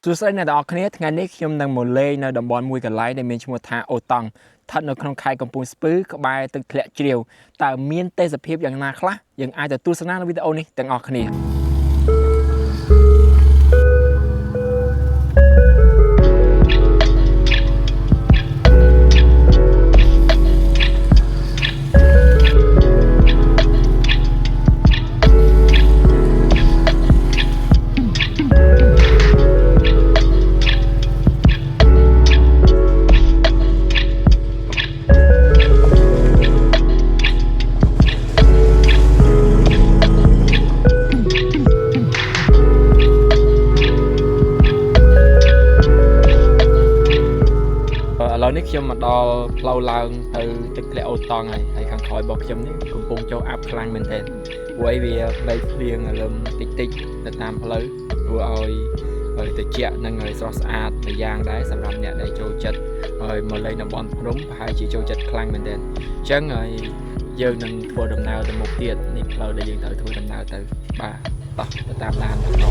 សួស្តីអ្នកទាំងអស់គ្នាថ្ងៃនេះខ្ញុំនឹងមកលេងនៅតំបន់មួយកន្លែងដែលមានឈ្មោះថាអូតង់ស្ថិតនៅក្នុងខេត្តកំពង់ស្ពឺក្បែរទឹកធ្លាក់ជ្រាវតើមានទេសភាពយ៉ាងណាខ្លះយើងអាចទៅទស្សនានៅវីដេអូនេះទាំងអស់គ្នាឥឡូវនេះខ្ញុំមកដល់ផ្លូវឡើងទៅទឹកធ្លាក់អូតង់ហើយខាងក្រោយរបស់ខ្ញុំនេះកំពុងចូលអាប់ខ្លាំងមែនទែនព្រោះវាដីភ្លៀងរលឹមតិចតិចទៅតាមផ្លូវធ្វើឲ្យត្រជាក់និងស្រស់ស្អាតម្យ៉ាងដែរសម្រាប់អ្នកដែលចូលចិត្តហើយមកលេងតំបន់ភ្នំប្រហែលជាចូលចិត្តខ្លាំងមែនទែនអញ្ចឹងហើយយើងនឹងធ្វើដំណើរទៅមុខទៀតនេះផ្លូវដែលយើងត្រូវធ្វើដំណើរទៅបាទតោះទៅតាមឡានបន្ត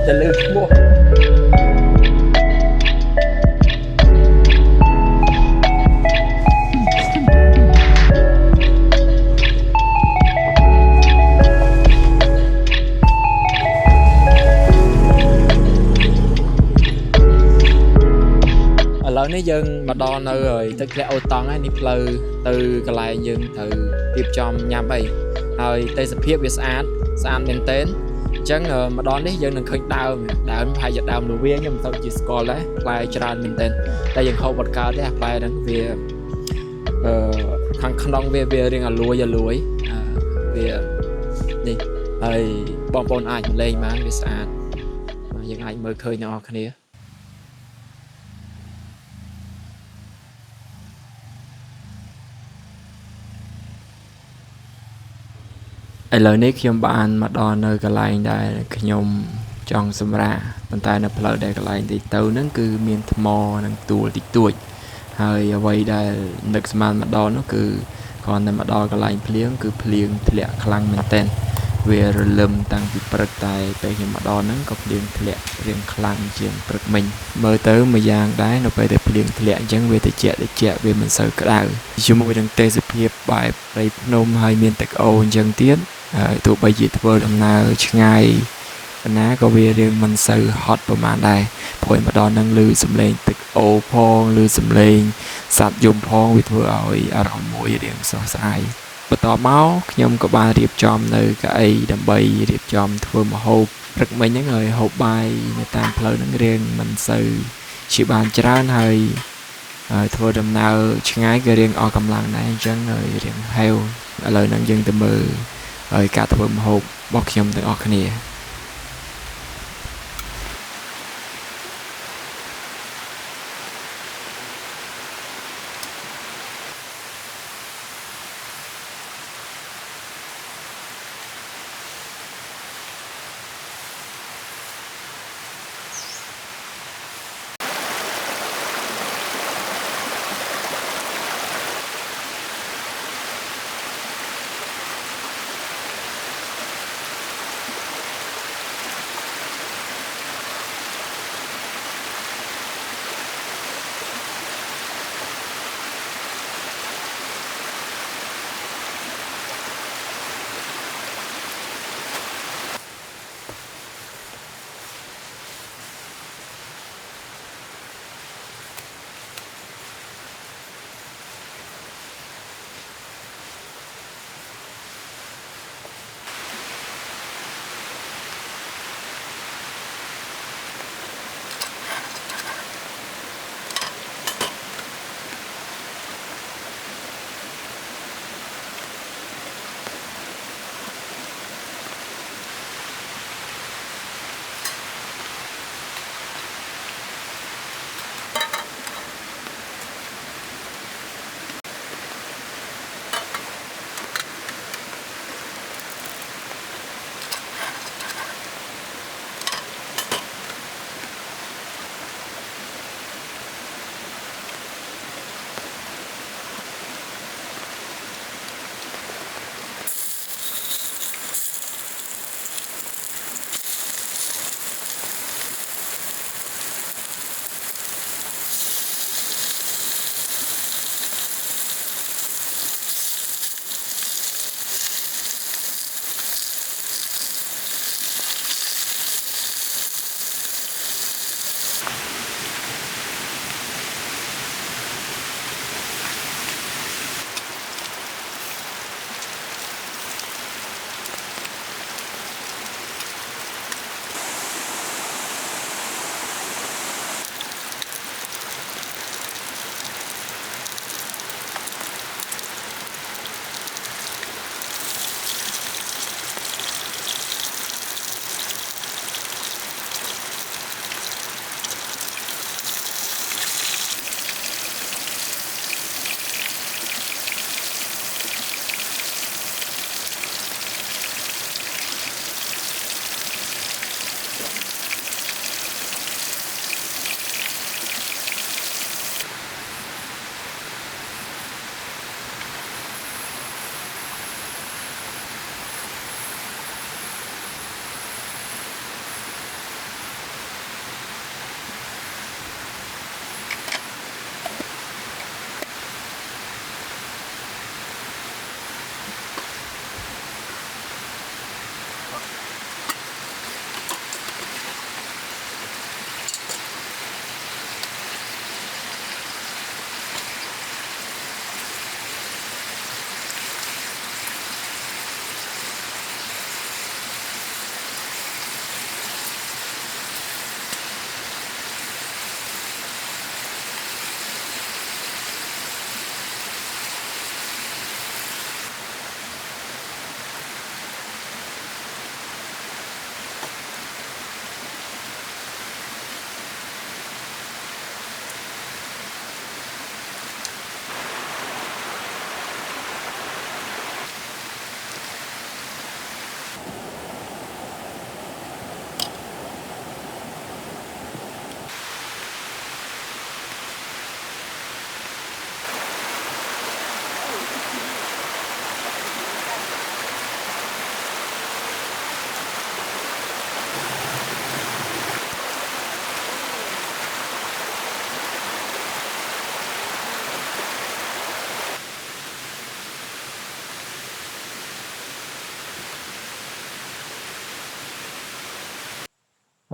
ទៅលើឈ្មោះឥឡូវនេះយើងមកដល់នៅទឹកធ្លាក់អូតង់ហើយនេះផ្លូវទៅកន្លែងយើងត្រូវរៀបចំញ៉ាំអីហើយទេសភាពវាស្អាតមែនទែនអញ្ចឹងម្ដងនេះយើងនឹងឃើញដើមប្រហែលជាដើមលវាខ្ញុំមិនទៅជាស្គាល់ដែរផ្លែច្រើនមែនទែនតែយើងហូបអត់កើតទេអាផ្លែហ្នឹងវាខាងក្នុងវារៀងអាលួយវានេះហើយបងប្អូនអាចលេងបានវាស្អាតយើងអាចមើលឃើញអ្នកនរគ្នាឥឡូវនេះខ្ញុំបានមកដល់នៅកន្លែងដែលខ្ញុំចង់សម្រាកប៉ុន្តែនៅផ្លូវដែលកន្លែងទីទៅហ្នឹងគឺមានថ្មនិងទួលតិចតួចហើយអ្វីដែលនឹកស្មានមកដល់នោះគឺគ្រាន់តែមកដល់កន្លែងភ្លៀងគឺភ្លៀងធ្លាក់ខ្លាំងមែនទែនវារលឹមតាំងពីព្រឹកតែពេលខ្ញុំមកដល់ហ្នឹងក៏ភ្លៀងធ្លាក់រៀងខ្លាំងជាងព្រឹកមិញមើលទៅមួយយ៉ាងដែរនៅពេលដែលភ្លៀងធ្លាក់អញ្ចឹងវាត្រជាក់វាមិនសូវក្តៅជាមួយនឹងទេសភាពបែបព្រៃភ្នំហើយមានទឹកអូរអញ្ចឹងទៀតហើយទោះបីជាធ្វើដំណើរឆ្ងាយប៉ុន្តែក៏វារៀងមិនសូវហត់ប្រហែលដែរព្រោះមកដល់នឹងឮសំឡេងទឹកអូរផងឮសំឡេងសត្វយំផងវាធ្វើឲ្យអារម្មណ៍មួយរៀងស្រស់ស្រាយបន្ទាប់មកខ្ញុំក៏បានរៀបចំនៅកៅអីដើម្បីរៀបចំធ្វើម្ហូបព្រឹកមិញហ្នឹងហើយហូបបាយនៅតាមផ្លូវហ្នឹងរៀងមិនសូវជាបានច្រើនហើយធ្វើដំណើរឆ្ងាយក៏រៀងអស់កម្លាំងដែរអញ្ចឹងហើយរៀងហេវឥឡូវហ្នឹងយើងទៅមើលហើយការធ្វើម្ហូបរបស់ខ្ញុំទាំងអស់គ្នា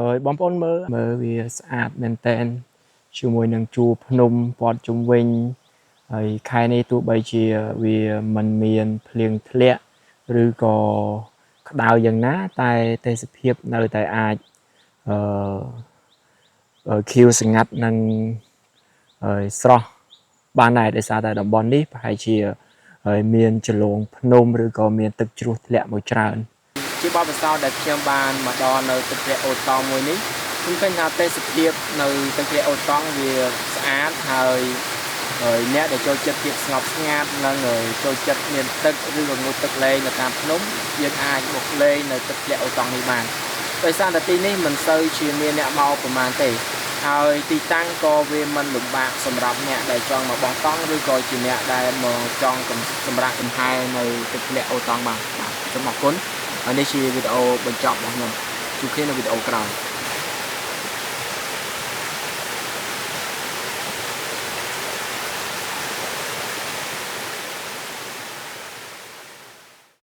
ហើយបងប្អូនមើលវាស្អាតមែនតែនជាមួយនឹងជួរភ្នំព័ទ្ធជុំវិញហើយខែនេះទោះបីជាវាមិនមានភ្លៀងធ្លាក់ឬក៏ក្តៅយ៉ាងណាតែទេសភាពនៅតែអាចខៀវស្ងាត់និងស្រស់បានដែរដោយសារតែតំបន់នេះប្រហែលជាមានចលងភ្នំឬក៏មានទឹកជ្រោះធ្លាក់មកច្រើនជាបទពិសោធន៍ដែលខ្ញុំបានមកដល់នៅទឹកធ្លាក់អូតង់មួយនេះខ្ញុំឃើញថាទេសភាពនៅទឹកធ្លាក់អូតង់វាស្អាតហើយអ្នកដែលចូលចិត្តភាពស្ងប់ស្ងាត់និងចូលចិត្តមានទឹកឬក៏ងូតទឹកលេងនៅតាមភ្នំយើងអាចមកលេងនៅទឹកធ្លាក់អូតង់នេះបានដោយសារតែទីនេះមិនសូវជាមានអ្នកមកប្រហែលទេហើយទីតាំងក៏វាមិនលំបាកសម្រាប់អ្នកដែលចង់មកបោះតង់ឬក៏ជាអ្នកដែលមកចង់សម្រាប់កំហែនៅទឹកធ្លាក់អូតង់បានបាទសូមអរគុណហើយនេះជាវីដេអូបញ្ចប់របស់ខ្ញុំជួបគ្នានៅវីដេអូក្រោយ